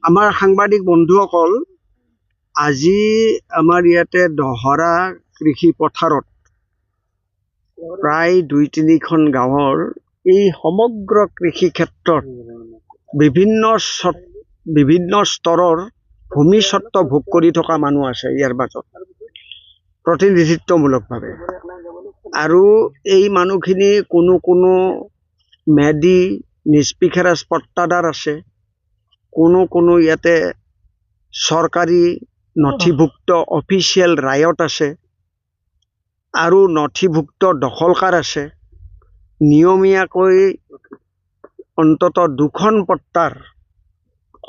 আমাৰ সাংবাদিক বন্ধুসকল, আজি আমাৰ ইয়াতে দহৰা কৃষি পথাৰত প্ৰায় ২-৩খন গাঁৱৰ এই সমগ্ৰ কৃষি ক্ষেত্ৰত বিভিন্ন স্তৰৰ ভূমি স্বত্ব ভোগ কৰি থকা মানুহ আছে ইয়াৰ মাজত প্ৰতিনিধিত্বমূলকভাৱে। আৰু এই মানুহখিনি কোনো মেডি নিষ্পিখেৰাজ পট্টাদাৰ আছে, কোনো ইয়াতে চৰকাৰী নথিভুক্ত অফিচিয়েল ৰায়ত আছে, আৰু নথিভুক্ত দখলকাৰ আছে। নিয়মীয়াকৈ অন্তত 2খন পট্টাৰ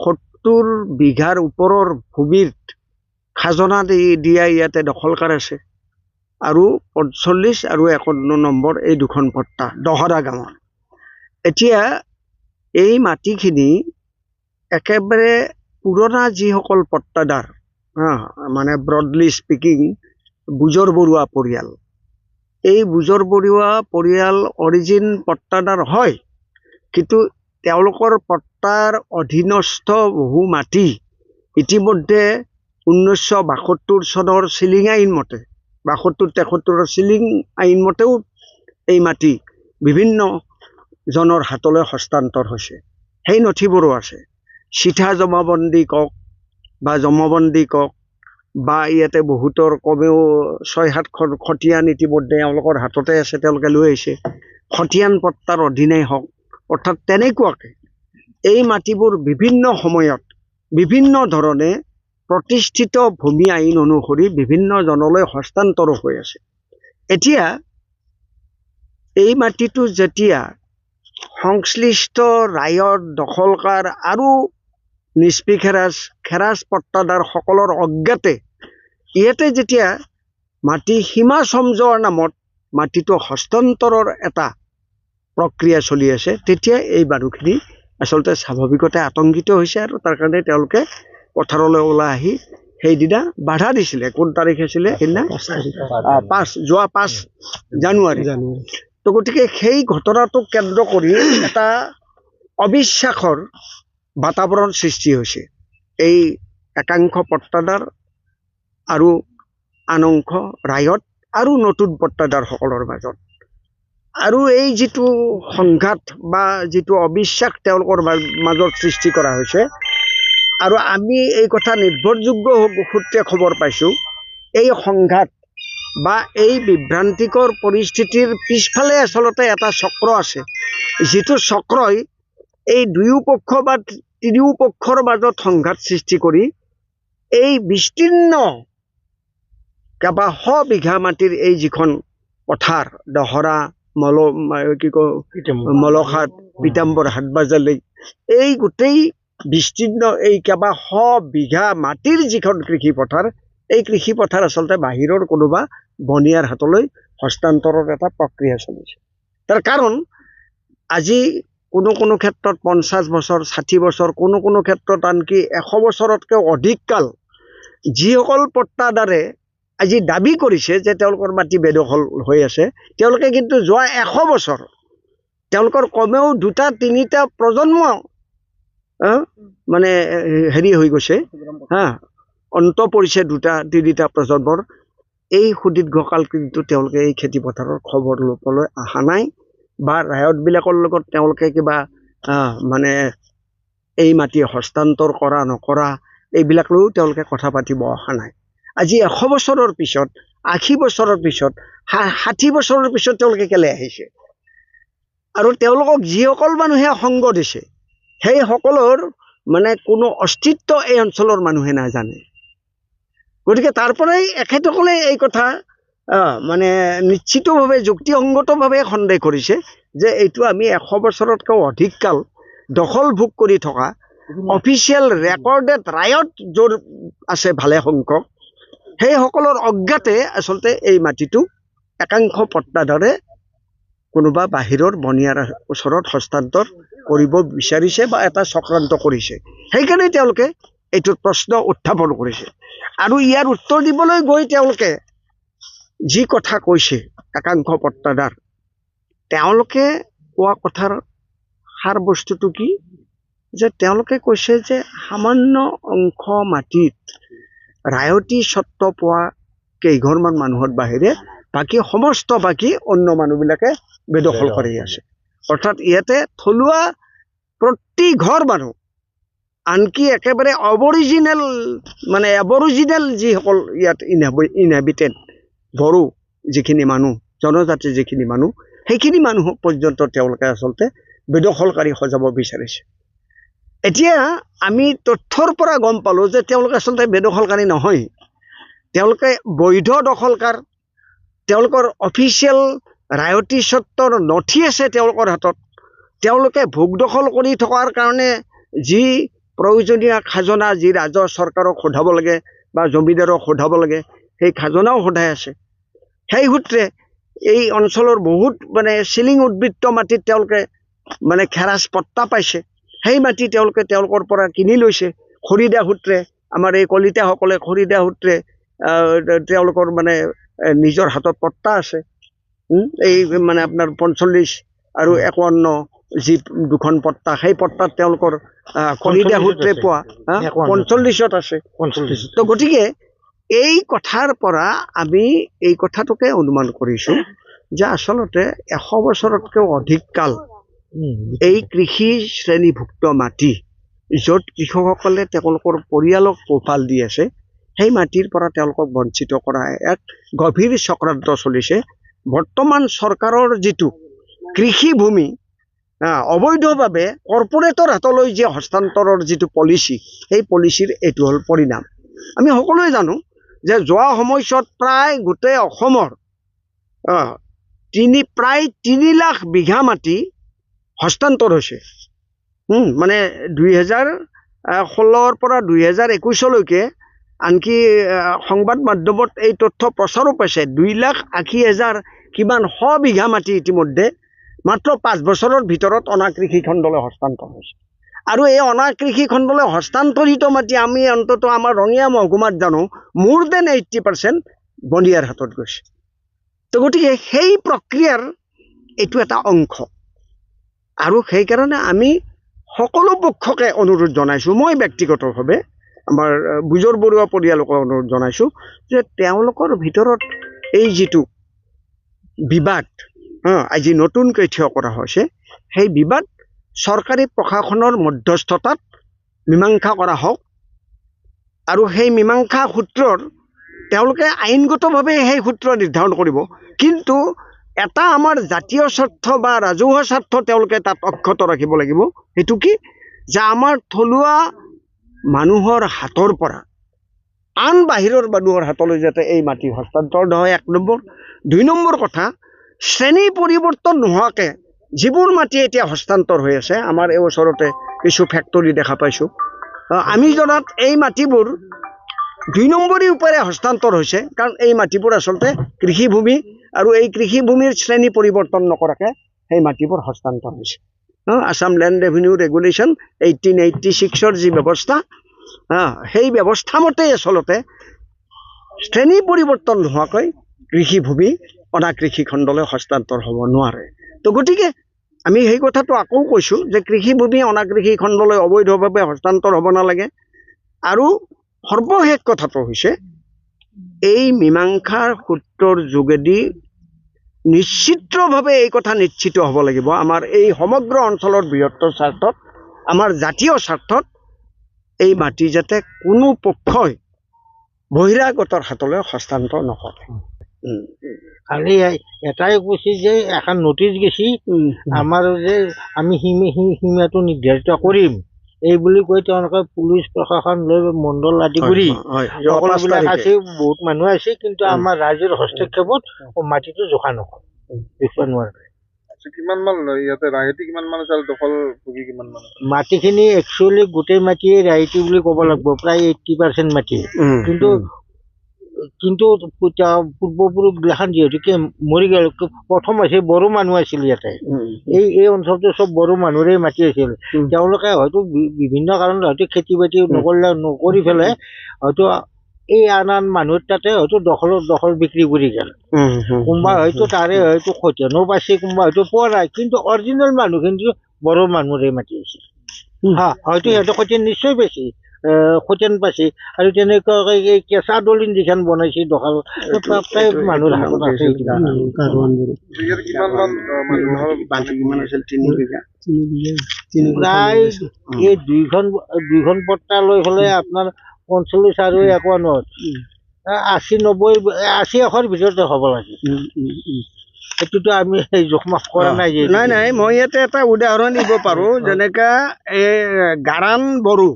70 বিঘাৰ ওপৰৰ ভূমিত খাজনা দিয়া ইয়াতে দখলকাৰ আছে, আৰু 45 আৰু 51 নম্বৰ এই 2খন পট্টা দহৰা গাঁৱৰ। এতিয়া এই মাটিখিনি একেবাৰে পুৰণা যিসকল পট্টাদাৰ, মানে ব্ৰডলি স্পিকিং বুজৰ বৰুৱা পৰিয়াল, এই বুজৰ বৰুৱা পৰিয়াল অৰিজিন পট্টাদাৰ হয়, কিন্তু তেওঁলোকৰ পট্টাৰ অধীনস্থ বহু মাটি ইতিমধ্যে 1972 চনৰ চিলিং আইন মতে, 72-73 চিলিং আইন মতেও এই মাটি বিভিন্ন জনৰ হাতলৈ হস্তান্তৰ হৈছে। সেই নথিবোৰো আছে। চিঠা জমাবন্দী কওক বা জমাবন্দী কওক, বা ইয়াতে বহুতৰ কমেও 6-7খন খতিয়ান ইতিমধ্যে তেওঁলোকৰ হাততে আছে, তেওঁলোকে লৈ আহিছে। খতিয়ান পট্টাৰ অধীনেই হওক, অৰ্থাৎ তেনেকুৱাকৈ এই মাটিবোৰ বিভিন্ন সময়ত বিভিন্ন ধৰণে প্ৰতিষ্ঠিত ভূমি আইন অনুসৰি বিভিন্ন জনলৈ হস্তান্তৰ হৈ আছে। এতিয়া এই মাটিটো যেতিয়া সংশ্লিষ্ট ৰায়ত দখলকাৰ আৰু খেৰাজ পট্টাদাৰ সকলৰ অজ্ঞাতে ইয়াতে যেতিয়া মাটি সীমা সমজোৱাৰ নামত মাটিটো হস্তান্তৰৰ এটা প্ৰক্ৰিয়া চলি আছে, তেতিয়া এই মানুহখিনি আচলতে স্বাভাৱিকতে আতংকিত হৈছে, আৰু তাৰ কাৰণে তেওঁলোকে পথাৰলৈ ওলাই আহি সেইদিনা বাধা দিছিলে। কোন তাৰিখ আছিলে সেইদিনা? যোৱা 5 জানুৱাৰী। তো গতিকে সেই ঘটনাটোক কেন্দ্ৰ কৰি এটা অবিশ্বাসৰ বাতাবৰণ সৃষ্টি হৈছে এই একাংশ পট্টাদাৰ আৰু আনংশ ৰায়ত আৰু নতুন পট্টাদাৰসকলৰ মাজত। আৰু এই যিটো সংঘাত বা যিটো অবিশ্বাস তেওঁলোকৰ মাজত সৃষ্টি কৰা হৈছে, আৰু আমি এই কথা নিৰ্ভৰযোগ্য সূত্ৰে খবৰ পাইছোঁ, এই সংঘাত বা এই বিভ্ৰান্তিকৰ পৰিস্থিতিৰ পিছফালে আচলতে এটা চক্ৰ আছে, যিটো চক্ৰই এই দুয়োপক্ষ বা তিনিওপক্ষৰ মাজত সংঘাত সৃষ্টি কৰি এই বিস্তীৰ্ণ কেইবাশ বিঘা মাটিৰ এই যিখন পথাৰ দহৰা মলখাট পীতাম্বৰ হাটবাজাৰলৈ, এই গোটেই বিস্তীৰ্ণ এই কেইবাশ বিঘা মাটিৰ যিখন কৃষি পথাৰ, এই কৃষি পথাৰ আচলতে বাহিৰৰ কোনোবা বনিয়াৰ হাতলৈ হস্তান্তৰৰ এটা প্ৰক্ৰিয়া চলিছে। তাৰ কাৰণ আজি কোনো ক্ষেত্ৰত 50 বছৰ 60 বছৰ, কোনো ক্ষেত্ৰত আনকি 100 বছৰতকৈ অধিক কাল যিসকল পট্টাদাৰে আজি দাবী কৰিছে যে তেওঁলোকৰ মাটি বেদখল হৈ আছে, তেওঁলোকে কিন্তু যোৱা 100 বছৰ তেওঁলোকৰ কমেও 2-3টা প্ৰজন্ম মানে হেৰি হৈ গৈছে, অন্ত পৰিছে 2-3টা প্ৰজন্মৰ। এই সুদীৰ্ঘকাল কিন্তু তেওঁলোকে এই খেতি পথাৰৰ খবৰ ল'বলৈ অহা নাই, বা ৰায়তবিলাকৰ লগত তেওঁলোকে কিবা মানে এই মাটি হস্তান্তৰ কৰা নকৰা এইবিলাক লৈও তেওঁলোকে কথা পাতিব অহা নাই। আজি 100 বছৰৰ পিছত, 80 বছৰৰ পিছত, 60 বছৰৰ পিছত তেওঁলোকে কেলে আহিছে, আৰু তেওঁলোকক যিসকল মানুহে সংগ দিছে সেই সকলৰ মানে কোনো অস্তিত্ব এই অঞ্চলৰ মানুহে নাজানে। গতিকে তাৰ পৰাই এখেতসকলে এই কথা মানে নিশ্চিতভাৱে যুক্তিসংগতভাৱে সন্দেহ কৰিছে যে এইটো আমি 100 বছৰতকৈ অধিক কাল দখল ভোগ কৰি থকা অফিচিয়েল ৰেকৰ্ডেড ৰায়ত য'ৰ আছে ভালে সংখ্যক, সেইসকলৰ অজ্ঞাতে আচলতে এই মাটিটো একাংশ পট্টাদাৰে কোনোবা বাহিৰৰ বনিয়াৰ ওচৰত হস্তান্তৰ কৰিব বিচাৰিছে বা এটা চক্ৰান্ত কৰিছে। সেইকাৰণে তেওঁলোকে এইটোৰ প্ৰশ্ন উত্থাপন কৰিছে, আৰু ইয়াৰ উত্তৰ দিবলৈ গৈ তেওঁলোকে যি কথা কৈছে একাংশ পট্টাদাৰ, তেওঁলোকে কোৱা কথাৰ সাৰ বস্তুটো কি যে তেওঁলোকে কৈছে যে সামান্য অংশ মাটিত ৰায়তী স্বত্ব পোৱা কেইঘৰমান মানুহৰ বাহিৰে বাকী সমস্ত অন্য মানুহবিলাকে বেদখল কৰি আছে। অৰ্থাৎ ইয়াতে থলুৱা প্ৰতি ঘৰ মানুহ, আনকি একেবাৰে অবৰিজিনেল মানে এবৰিজিনেল যিসকল ইয়াত ইনহেবিটেড বড়ো যিখিনি মানুহ, জনজাতি যিখিনি মানুহ, সেইখিনি মানুহক পৰ্যন্ত তেওঁলোকে আচলতে বেদখলকাৰী সজাব বিচাৰিছে। এতিয়া আমি তথ্যৰ পৰা গম পালোঁ যে তেওঁলোকে আচলতে বেদখলকাৰী নহয়, তেওঁলোকে বৈধ দখলকাৰ। তেওঁলোকৰ অফিচিয়েল ৰায়তী স্বত্বৰ নথি আছে তেওঁলোকৰ হাতত। তেওঁলোকে ভোগ দখল কৰি থকাৰ কাৰণে যি প্ৰয়োজনীয় খাজনা, যি ৰাজহ চৰকাৰক সোধাব লাগে বা জমিদাৰক সোধাব লাগে, সেই খাজনাও সোধাই আছে। সেই সূত্ৰে এই অঞ্চলৰ বহুত মানে চিলিং উদ্বৃত্ত মাটিত তেওঁলোকে মানে খেৰাচ পট্টা পাইছে। সেই মাটি তেওঁলোকে তেওঁলোকৰ পৰা কিনি লৈছে খৰিদা সূত্ৰে। আমাৰ এই কলিতাসকলে খৰিদা সূত্ৰে তেওঁলোকৰ মানে নিজৰ হাতত পট্টা আছে। এই মানে আপোনাৰ 45 আৰু 51 যি দুখন পট্টা, সেই পট্টাত তেওঁলোকৰ খৰিদা সূত্ৰে পোৱা 45ত আছে। তো গতিকে এই কথাৰ পৰা আমি এই কথাটোকে অনুমান কৰিছোঁ যে আচলতে 100 বছৰতকৈও অধিক কাল এই কৃষি শ্ৰেণীভুক্ত মাটি, য'ত কৃষকসকলে তেওঁলোকৰ পৰিয়ালক পোহপাল দি আছে, সেই মাটিৰ পৰা তেওঁলোকক বঞ্চিত কৰা এক গভীৰ চক্ৰান্ত চলিছে। বৰ্তমান চৰকাৰৰ যিটো কৃষিভূমি অবৈধভাৱে কৰ্পৰেটৰ হাতলৈ যে হস্তান্তৰৰ যিটো পলিচি, সেই পলিচিৰ এইটো হ'ল পৰিণাম। আমি সকলোৱে জানো যে যোৱা সময়ছোৱাত প্ৰায় গোটেই অসমৰ প্ৰায় 3 লাখ বিঘা মাটি হস্তান্তৰ হৈছে। মানে 2016 পৰা 2021লৈকে আনকি সংবাদ মাধ্যমত এই তথ্য প্ৰচাৰো পাইছে, 2,80,000 কিমান শ বিঘা মাটি ইতিমধ্যে মাত্ৰ 5 বছৰৰ ভিতৰত অনাকৃষি খণ্ডলৈ হস্তান্তৰ হৈছে। আৰু এই অনাকৃষি খণ্ডলৈ হস্তান্তৰিত মাটি আমি অন্তত আমাৰ ৰঙিয়া মহকুমাত জানো মোৰ দেন 80% বনিয়াৰ হাতত গৈছে। তো গতিকে সেই প্ৰক্ৰিয়াৰ এইটো এটা অংশ। আৰু সেইকাৰণে আমি সকলো পক্ষকে অনুৰোধ জনাইছোঁ, মই ব্যক্তিগতভাৱে আমাৰ বুজৰ বৰুৱা পৰিয়ালক অনুৰোধ জনাইছোঁ যে তেওঁলোকৰ ভিতৰত এই যিটো বিবাদ আজি নতুনকৈ থিয় কৰা হৈছে, সেই বিবাদ চৰকাৰী প্ৰশাসনৰ মধ্যস্থতাত মীমাংসা কৰা হওক। আৰু সেই মীমাংসা সূত্ৰৰ তেওঁলোকে আইনগতভাৱে সেই সূত্ৰ নিৰ্ধাৰণ কৰিব, কিন্তু এটা আমাৰ জাতীয় স্বাৰ্থ বা ৰাজহুৱা স্বাৰ্থ তেওঁলোকে তাত অক্ষত ৰাখিব লাগিব। সেইটো কি, যে আমাৰ থলুৱা মানুহৰ হাতৰ পৰা আন বাহিৰৰ মানুহৰ হাতলৈ যাতে এই মাটি হস্তান্তৰ নহয়, 1 নম্বৰ। 2 নম্বৰ কথা, শ্ৰেণী পৰিৱৰ্তন নোহোৱাকৈ যিবোৰ মাটি এতিয়া হস্তান্তৰ হৈ আছে, আমাৰ এই ওচৰতে কিছু ফেক্টৰী দেখা পাইছোঁ, আমি জনাত এই মাটিবোৰ 2 নম্বৰী উপায়েৰে হস্তান্তৰ হৈছে, কাৰণ এই মাটিবোৰ আচলতে কৃষিভূমি আৰু এই কৃষিভূমিৰ শ্ৰেণী পৰিৱৰ্তন নকৰাকৈ সেই মাটিবোৰ হস্তান্তৰ হৈছে। আছাম লেণ্ড ৰেভিনিউ ৰেগুলেশ্যন 1886ৰ যি ব্যৱস্থা, সেই ব্যৱস্থা মতেই আচলতে শ্ৰেণী পৰিৱৰ্তন নোহোৱাকৈ কৃষিভূমি অনাকৃষি খণ্ডলৈ হস্তান্তৰ হ'ব নোৱাৰে। তো গতিকে আমি সেই কথাটো আকৌ কৈছোঁ যে কৃষিভূমি অনাকৃষি খণ্ডলৈ অবৈধভাৱে হস্তান্তৰ হ'ব নালাগে। আৰু সৰ্বশেষ কথাটো হৈছে, এই মীমাংসাৰ সূত্ৰৰ যোগেদি নিশ্চিতভাৱে এই কথা নিশ্চিত হ'ব লাগিব, আমাৰ এই সমগ্ৰ অঞ্চলৰ বৃহত্তৰ স্বাৰ্থত, আমাৰ জাতীয় স্বাৰ্থত এই মাটি যাতে কোনো পক্ষই বহিৰাগতৰ হাতলৈ হস্তান্তৰ নকৰে। খালি এটাই কৈছে যে এখন নটিচ গেছি আমাৰ যে আমি সীমাটো নিৰ্ধাৰিত কৰিম, এই বুলি কৈ তেওঁলোকে পুলিচ প্ৰশাসন লৈ মণ্ডল আদি কৰি সকলোবিলাক আছে, বহুত মানুহ আছে, কিন্তু আমাৰ ৰাইজৰ হস্তক্ষেপত মাটিটো জোখা নহয়, দেখুৱা নোৱাৰে। কিমান মান ইয়াতে ৰাইজে কিমান মান দখল ভোগী কিমান মান মাটিখিনি একচুৱেলি গোটেই মাটিয়ে ৰাইজী বুলি ক'ব লাগিব, প্ৰায় 80% মাটি। কিন্তু পূৰ্বপুৰুষগিলাখান যিহেতুকে মৰি গ'ল, প্ৰথম আছে বড়ো মানুহ আছিল ইয়াতে, এই অঞ্চলটো চব বড়ো মানুহৰে মাটি আছিল। তেওঁলোকে হয়তো বিভিন্ন কাৰণত হয়তো খেতি বাতি নকৰি পেলাই হয়তো এই আন মানুহৰ তাতে হয়তো দখল বিক্ৰী কৰি গ'ল। কোনোবা হয়তো তাৰে হয়তো খতিয়ানো পাইছে, কোনোবা হয়তো পোৱা নাই, কিন্তু অৰিজিনেল মানুহ কিন্তু বড়ো মানুহৰে মাটি আছিল। হয়তো সিহঁতে খতিয়ান নিশ্চয় পাইছে খতিয়ান পাইছে আৰু তেনেকুৱাকৈ এই কেঁচা দলিন যিখন বনাইছে দখল প্ৰায় মানুহৰ হাতত আছে ইয়াত কিমান মান মানুহৰ কিমান আছিল 3 বিঘা প্ৰায় এই দুইখন পট্টা লৈ হ'লে আপোনাৰ 45 আৰু 51 80-90-80-100ৰ ভিতৰতে হ'ব লাগে এইটোতো আমি জোখমাখ কৰা নাই যে নাই মই ইয়াতে এটা উদাহৰণ দিব পাৰোঁ যেনেকা এই গাৰাণ বড়ো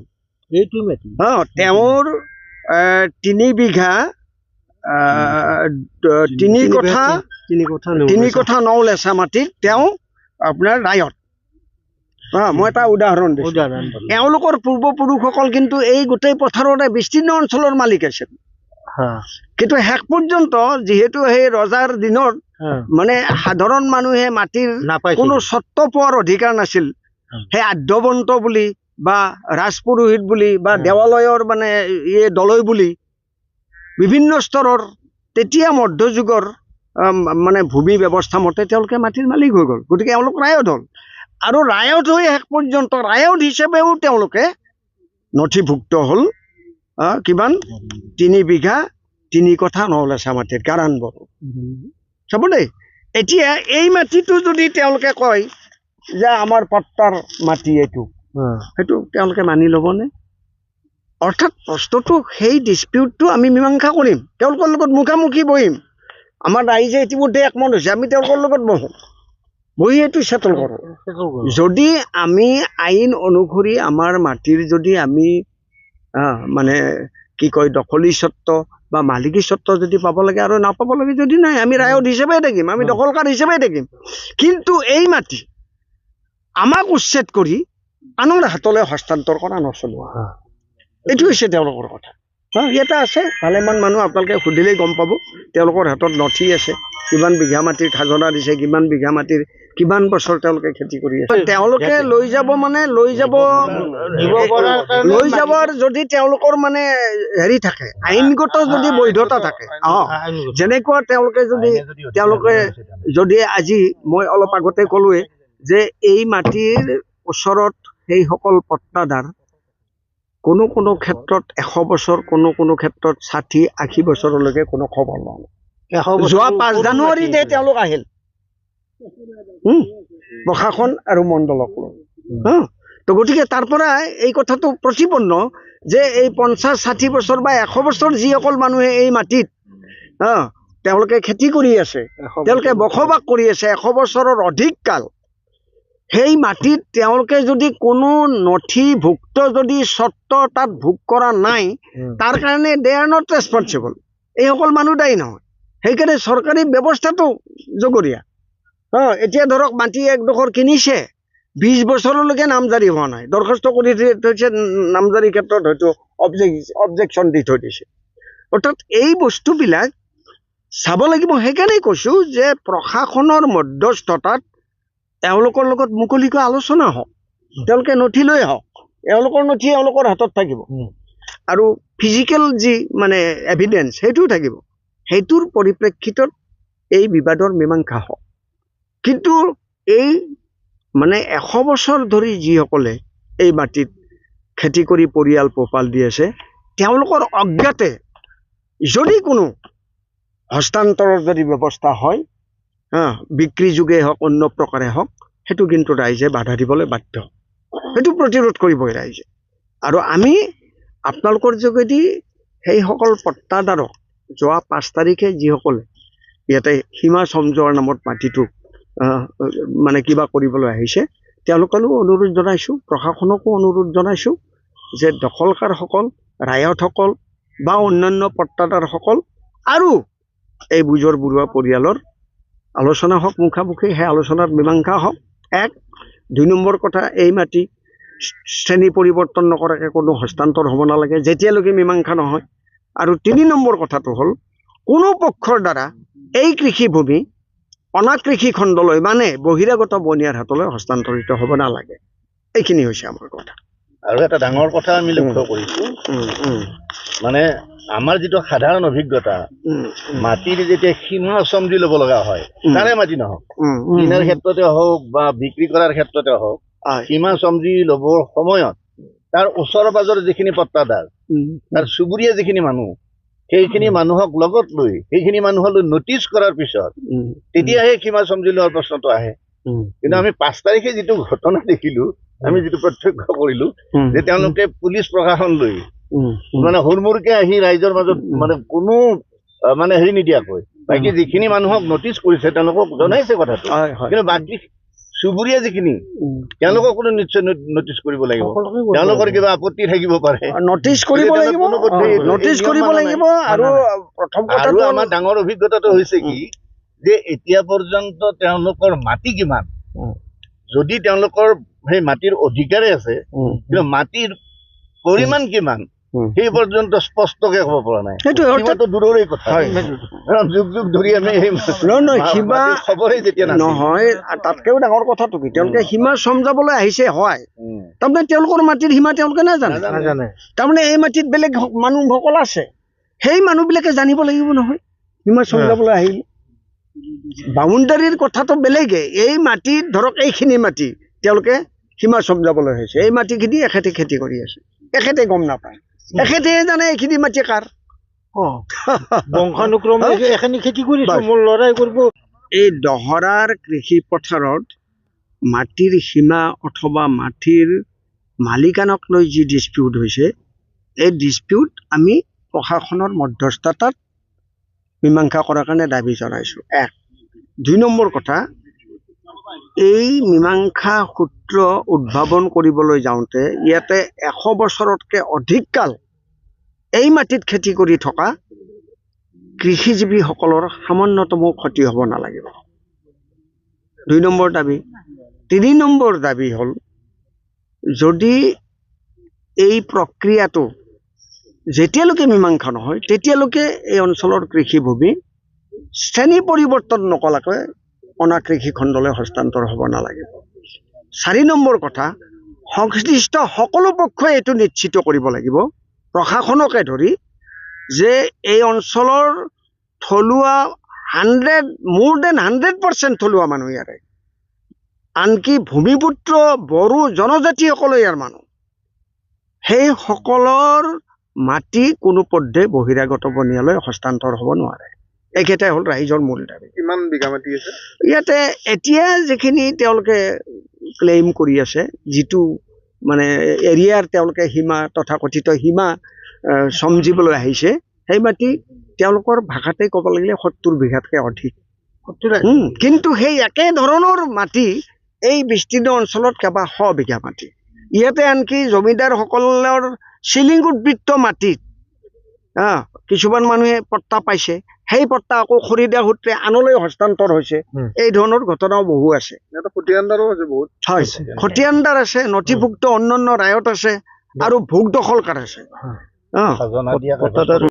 এইটো মাটি তেওঁৰ 3 বিঘা 3 কঠা 9 লেচা মাটিত তেওঁ আপোনাৰ ৰায়ত মই এটা উদাহৰণ দিছোঁ এওঁলোকৰ পূৰ্বপুৰুষসকল কিন্তু এই গোটেই পথাৰৰে বিস্তীৰ্ণ অঞ্চলৰ মালিক আছিল কিন্তু শেষ পৰ্যন্ত যিহেতু সেই ৰজাৰ দিনত মানে সাধাৰণ মানুহে মাটিৰ কোনো স্বত্ব পোৱাৰ অধিকাৰ নাছিল সেই আদ্যবন্ত বুলি বা ৰাজপুৰোহিত বুলি বা দেৱালয়ৰ মানে দলয় বুলি বিভিন্ন স্তৰৰ তেতিয়া মধ্যযুগৰ মানে ভূমি ব্যৱস্থা মতে তেওঁলোকে মাটিৰ মালিক হৈ গ'ল গতিকে এওঁলোক ৰায়ত হ'ল আৰু ৰায়ত হৈ শেষ পৰ্যন্ত ৰায়ত হিচাপেও তেওঁলোকে নথিভুক্ত হ'ল কিমান 3 বিঘা 3 কঠা 9 লেচা মাটিৰ গাৰাণ বড়ো চাব দেই এতিয়া এই মাটিটো যদি তেওঁলোকে কয় যে আমাৰ পট্টাৰ মাটি এইটো সেইটো তেওঁলোকে মানি ল'বনে অৰ্থাৎ প্ৰশ্নটো সেই ডিছপিউটটো আমি মীমাংসা কৰিম তেওঁলোকৰ লগত মুখামুখি বহিম আমাৰ ৰাইজে ইতিমধ্যে একমত হৈছে আমি তেওঁলোকৰ লগত বহি এইটো চেটল কৰোঁ যদি আমি আইন অনুসৰি আমাৰ মাটিৰ যদি আমি মানে কি কয় দখলী স্বত্ব বা মালিকী স্বত্ব যদি পাব লাগে আৰু নাপাব লাগে যদি নাই আমি ৰায়ত হিচাপে থাকিম আমি দখলকাৰ হিচাপে থাকিম কিন্তু এই মাটি আমাক উচ্ছেদ কৰি আনৰ হাতলৈ হস্তান্তৰ কৰা নচলোৱা এইটো হৈছে তেওঁলোকৰ কথা ইয়াতে আছে ভালেমান মানুহ আপোনালোকে সুধিলেই গম পাব তেওঁলোকৰ হাতত নথি আছে কিমান বিঘা মাটিৰ খাজনা দিছে কিমান বিঘা মাটিৰ কিমান বছৰ তেওঁলোকে খেতি কৰি আছে তেওঁলোকে লৈ যাব মানে লৈ যাবৰ যদি তেওঁলোকৰ মানে হেৰি থাকে আইনগত যদি বৈধতা থাকে যেনেকুৱা তেওঁলোকে যদি আজি মই অলপ আগতে ক'লোৱে যে এই মাটিৰ ওচৰত সেইসকল পট্টাদাৰ কোনো ক্ষেত্ৰত 100 বছৰ কোনো ক্ষেত্ৰত 60-80 বছৰলৈকে কোনো খবৰ নাই যোৱা 5 জানুৱাৰীতে তেওঁলোক আহিল প্ৰশাসন আৰু মণ্ডলক লৈ তো গতিকে তাৰ পৰা এই কথাটো প্ৰতিপন্ন যে এই 50-60 বছৰ বা 100 বছৰ যিসকল মানুহে এই মাটিত তেওঁলোকে খেতি কৰি আছে তেওঁলোকে বসবাস কৰি আছে 100 বছৰৰ অধিক কাল সেই মাটিত তেওঁলোকে যদি কোনো নথিভুক্ত যদি স্বত্ব তাত ভোগ কৰা নাই তাৰ কাৰণে দে আৰ নট ৰেছপন্সিবল এইসকল মানুহ দায়ী নহয় সেইকাৰণে চৰকাৰী ব্যৱস্থাটো জগৰীয়া এতিয়া ধৰক মাটি একডোখৰ কিনিছে 20 বছৰলৈকে নামজাৰি হোৱা নাই দৰখাস্ত কৰি থৈছে নামজাৰিৰ ক্ষেত্ৰত হয়তো অবজেকশ্যন দি থৈ দিছে অৰ্থাৎ এই বস্তুবিলাক চাব লাগিব সেইকাৰণেই কৈছোঁ যে প্ৰশাসনৰ মধ্যস্থতাত এওঁলোকৰ লগত মুকলিকৈ আলোচনা হওক তেওঁলোকে নথি লৈ আহক এওঁলোকৰ নথি এওঁলোকৰ হাতত থাকিব আৰু ফিজিকেল যি মানে এভিডেন্স সেইটোও থাকিব সেইটোৰ পৰিপ্ৰেক্ষিতত এই বিবাদৰ মীমাংসা হওক কিন্তু এই মানে 100 বছৰ ধৰি যিসকলে এই মাটিত খেতি কৰি পৰিয়াল পোহপাল দি আছে তেওঁলোকৰ অজ্ঞাতে যদি কোনো হস্তান্তৰৰ যদি ব্যৱস্থা হয় বিক্ৰী যোগে হওক অন্য প্ৰকাৰে হওক সেইটো কিন্তু ৰাইজে বাধা দিবলৈ বাধ্য সেইটো প্ৰতিৰোধ কৰিবই ৰাইজে আৰু আমি আপোনালোকৰ যোগেদি সেইসকল পট্টাদাৰক যোৱা 5 তাৰিখে যিসকলে ইয়াতে সীমা সমজোৱাৰ নামত মাটিটো মানে কিবা কৰিবলৈ আহিছে তেওঁলোকলৈও অনুৰোধ জনাইছোঁ প্ৰশাসনকো অনুৰোধ জনাইছোঁ যে দখলকাৰসকল ৰায়তসকল বা অন্যান্য পট্টাদাৰসকল আৰু এই বুজৰ বৰুৱা পৰিয়ালৰ আলোচনা হওক মুখামুখি সেই আলোচনাত মীমাংসা হওক 1 2 নম্বৰ কথা এই মাটি শ্ৰেণী পৰিৱৰ্তন নকৰাকৈ কোনো হস্তান্তৰ হ'ব নালাগে যেতিয়ালৈকে মীমাংসা নহয় আৰু 3 নম্বৰ কথাটো হ'ল কোনো পক্ষৰ দ্বাৰা এই কৃষিভূমি অনাকৃষি খণ্ডলৈ মানে বহিৰাগত বনিয়াৰ হাতলৈ হস্তান্তৰিত হ'ব নালাগে এইখিনি হৈছে আমাৰ কথা আৰু এটা ডাঙৰ কথা আমি লক্ষ্য কৰিছোঁ মানে আমাৰ যিটো সাধাৰণ অভিজ্ঞতা মাটিৰ যেতিয়া সীমা সমজি ল'ব লগা হয় তাৰে মাটি নহওক কিনাৰ ক্ষেত্ৰতে হওক বা বিক্ৰী কৰাৰ ক্ষেত্ৰতে হওক হয়। সীমা সমজি ল'বৰ সময়ত তাৰ ওচৰ পাজৰ যিখিনি পট্টাদাৰ তাৰ চুবুৰীয়া যিখিনি মানুহ সেইখিনি মানুহক লগত লৈ সেইখিনি মানুহলৈ নটিচ কৰাৰ পিছত তেতিয়াহে সীমা সমজি লোৱাৰ প্ৰশ্নটো আহে। কিন্তু আমি 5 তাৰিখে যিটো ঘটনা দেখিলো, আমি যিটো প্ৰত্যক্ষ কৰিলো যে তেওঁলোকে পুলিচ প্ৰশাসন লৈ মানে হুৰমুৰকে আহি ৰাইজৰ মাজত মানে কোনো মানে হেৰি নিদিয়াকৈ বাকী যিখিনি মানুহক নটিচ কৰিছে তেওঁলোকক জনাইছে কথাটো, কিন্তু বাকী চুবুৰীয়া যিখিনি তেওঁলোকক কোনো নিশ্চয় নটিচ কৰিব লাগিব। তেওঁলোকৰ কিবা আপত্তি থাকিব পাৰে, নটিচ কৰিব লাগিব, নটিচ কৰিব লাগিব। আৰু প্ৰথম কথা আৰু আমাৰ ডাঙৰ অভিজ্ঞতাটো হৈছে কি যে এতিয়া পৰ্যন্ত তেওঁলোকৰ মাটি কিমান, যদি তেওঁলোকৰ সেই মাটিৰ অধিকাৰে আছে কিন্তু মাটিৰ পৰিমাণ কিমান সেই পৰ্যন্ত স্পষ্টকে ক'ব পৰা নাই। সীমাটো দূৰৰে কথা, যুগ যুগ ধৰি আমি খবৰেই যেতিয়া নহয়। তাতকেও ডাঙৰ কথাটো কি, তেওঁলোকে সীমা চমজাবলৈ আহিছে হয়, তাৰমানে তেওঁলোকৰ মাটিৰ সীমা তেওঁলোকে নাজানে। তাৰমানে এই মাটিত বেলেগ মানুহসকল আছে, সেই মানুহবিলাকে জানিব লাগিব নহয় সীমা চমজাবলৈ আহিলে। বাউণ্ডাৰীৰ কথাটো বেলেগে, এই মাটিত ধৰক এইখিনি মাটি তেওঁলোকে সীমা চমজাবলৈ হৈছে। এই মাটিখিনি এখেতে খেতি কৰি আছে, এখেতে গম নাপায়, এখেতে জানে এইখিনি মাটি কাৰ। বংশানুক্ৰমে এখিনি খেতি কৰিছো, মোৰ ল'ৰাই কৰিব। এই দহৰাৰ কৃষি পথাৰত মাটিৰ সীমা অথবা মাটিৰ মালিকানক লৈ যি ডিস্পিউট হৈছে, এই ডিস্পিউট আমি প্ৰশাসনৰ মধ্যস্থতাত মীমাংসা কৰাৰ কাৰণে দাবী জনাইছোঁ। 1। 2 নম্বৰ কথা, এই মীমাংসা সূত্ৰ উদ্ভাৱন কৰিবলৈ যাওঁতে ইয়াতে 100 বছৰতকৈ অধিক কাল এই মাটিত খেতি কৰি থকা কৃষিজীৱীসকলৰ সামান্যতম ক্ষতি হ'ব নালাগিব। 2 নম্বৰ দাবী। 3 নম্বৰ দাবী হ'ল, যদি এই প্ৰক্ৰিয়াটো যেতিয়ালৈকে মীমাংসা নহয় তেতিয়ালৈকে এই অঞ্চলৰ কৃষিভূমি শ্ৰেণী পৰিৱৰ্তন নকৰাকৈ অনা কৃষি খণ্ডলৈ হস্তান্তৰ হ'ব নালাগিব। 4 নম্বৰ কথা, সংশ্লিষ্ট সকলো পক্ষই এইটো নিশ্চিত কৰিব লাগিব, প্ৰশাসনকে ধৰি, যে এই অঞ্চলৰ থলুৱা more than 100% থলুৱা মানুহ ইয়াৰে, আনকি ভূমিপুত্ৰ বড়ো জনজাতিসকলো ইয়াৰ মানুহ, সেই সকলৰ মাটি কোনো পধ্যে বহিৰাগত বনিয়ালৈ হস্তান্তৰ হ'ব নোৱাৰে। এইকেইটাই হ'ল ৰাইজৰ মূল দাবী। কিমান বিঘা মাটি আছে ইয়াতে? এতিয়া যিখিনি তেওঁলোকে ক্লেইম কৰি আছে, যিটো মানে এৰিয়াৰ তেওঁলোকে সীমা তথাকথিত সীমা চমজিবলৈ আহিছে, সেই মাটি তেওঁলোকৰ ভাষাতে ক'ব লাগিলে 70 বিঘাতকৈ অধিক। কিন্তু সেই একে ধৰণৰ মাটি এই বিস্তীৰ্ণ অঞ্চলত কেইবা 100 বিঘা মাটি। ইয়াতে আনকি জমিদাৰসকলৰ চিলিংগুটবৃত্ত মাটিত কিছুমান মানুহে পট্টা পাইছে, সেই পট্টা আকৌ খৰিদা সূত্ৰে আনলৈ হস্তান্তৰ হৈছে। এই ধৰণৰ ঘটনাও বহু আছে। হয়, খতিয়ানদাৰ আছে, নথিভুক্ত অন্যান্য ৰায়ত আছে, আৰু ভোগ দখলকাৰ আছে।